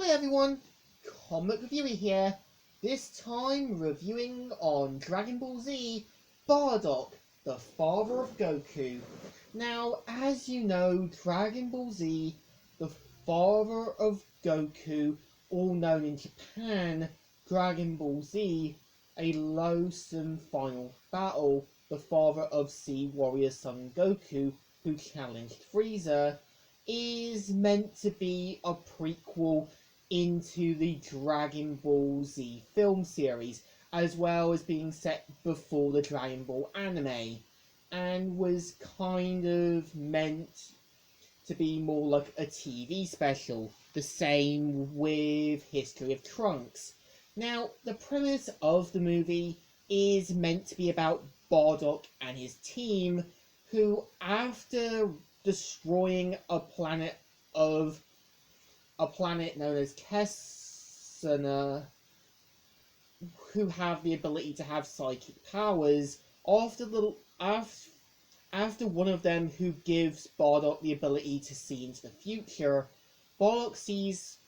Hi everyone, Comic Reviewer here, this time reviewing on Dragon Ball Z Bardock, the father of Goku. Now, as you know, Dragon Ball Z, the father of Goku, all known in Japan, Dragon Ball Z, a loathsome final battle, the father of Sea Warrior Son Goku, who challenged Frieza, is meant to be a prequel into the Dragon Ball Z film series, as well as being set before the Dragon Ball anime, and was kind of meant to be more like a TV special, the same with History of Trunks. Now, the premise of the movie is meant to be about Bardock and his team, who, after destroying a planet known as Kessana, who have the ability to have psychic powers, after one of them who gives Bardock the ability to see into the future, Bardock sees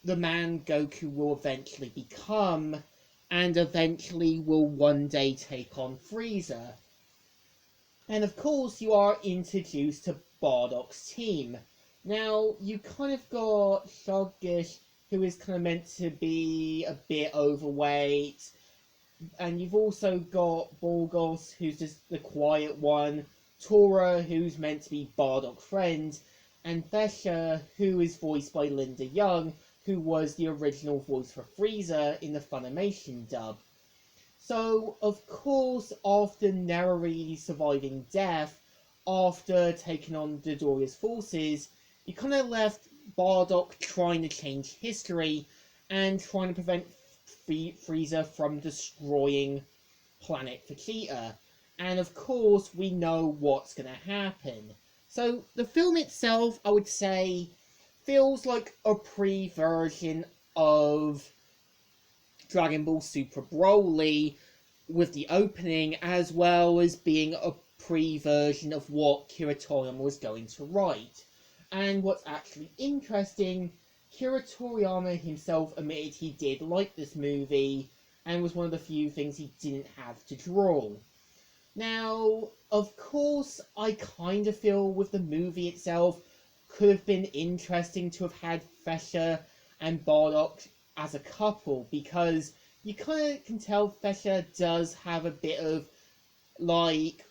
the man Goku will eventually become, and eventually will one day take on Frieza. And of course, you are introduced to Bardock's team. Now, you kind of got Shoggish, who is kind of meant to be a bit overweight, and you've also got Borgos, who's just the quiet one, Tora, who's meant to be Bardock's friend, and Thesha, who is voiced by Linda Young, who was the original voice for Frieza in the Funimation dub. So, of course, after narrowly surviving death, after taking on Dodoria's forces, you kind of left Bardock trying to change history and trying to prevent Frieza from destroying planet Vegeta. And of course, we know what's going to happen. So, the film itself, I would say, feels like a pre-version of Dragon Ball Super Broly, with the opening, as well as being a pre-version of what Kira Toriyama was going to write. And what's actually interesting, Kira Toriyama himself admitted he did like this movie, and was one of the few things he didn't have to draw. Now, of course, I kind of feel with the movie itself, could have been interesting to have had Thesha and Bardock as a couple, because you kind of can tell Thesha does have a bit of, like,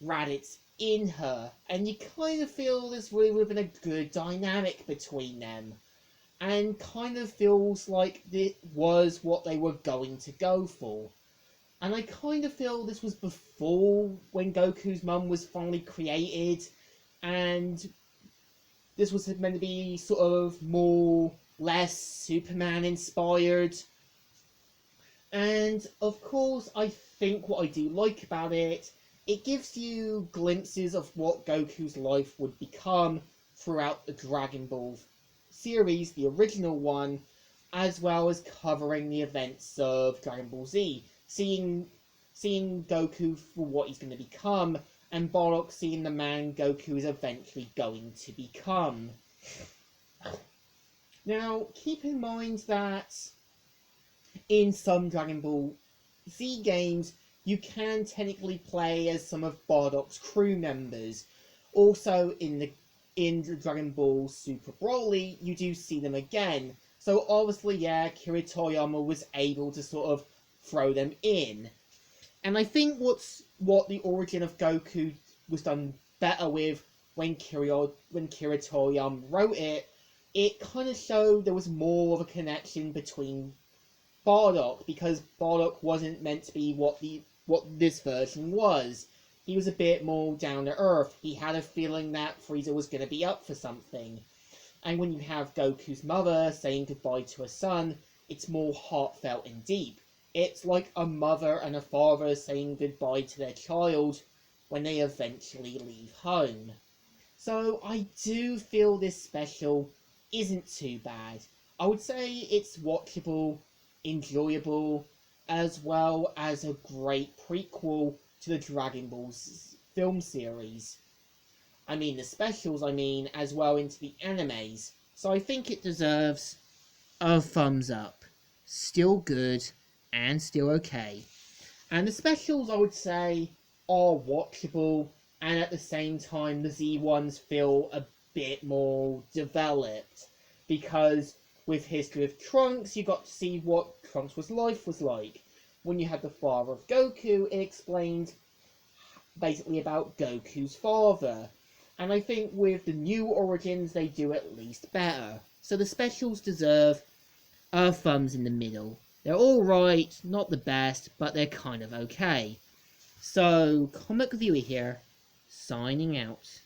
Raditz in her, and you kind of feel this really would have been a good dynamic between them, and kind of feels like it was what they were going to go for. And I kind of feel this was before when Goku's mum was finally created, and this was meant to be sort of more, less Superman inspired. And of course, I think what I do like about it, it gives you glimpses of what Goku's life would become throughout the Dragon Ball series, the original one, as well as covering the events of Dragon Ball Z, seeing Goku for what he's going to become, and Bardock seeing the man Goku is eventually going to become. Now, keep in mind that in some Dragon Ball Z games, you can technically play as some of Bardock's crew members. Also, in Dragon Ball Super Broly, you do see them again. So obviously, yeah, Kira Toriyama was able to sort of throw them in. And I think what the origin of Goku was done better with when Kira Toriyama wrote it, it kind of showed there was more of a connection between Bardock, because Bardock wasn't meant to be what this version was. He was a bit more down to earth. He had a feeling that Frieza was going to be up for something. And when you have Goku's mother saying goodbye to her son, it's more heartfelt and deep. It's like a mother and a father saying goodbye to their child when they eventually leave home. So I do feel this special isn't too bad. I would say it's watchable, enjoyable, as well as a great prequel to the Dragon Ball film series. I mean the specials, as well into the animes. So I think it deserves a thumbs up. Still good and still okay. And the specials, I would say, are watchable, and at the same time, the Z ones feel a bit more developed. Because with History of Trunks, you got to see what Trunks' life was like. When you had the father of Goku, it explained basically about Goku's father. And I think with the new origins, they do at least better. So the specials deserve a thumbs in the middle. They're alright, not the best, but they're kind of okay. So, Comic Viewer here, signing out.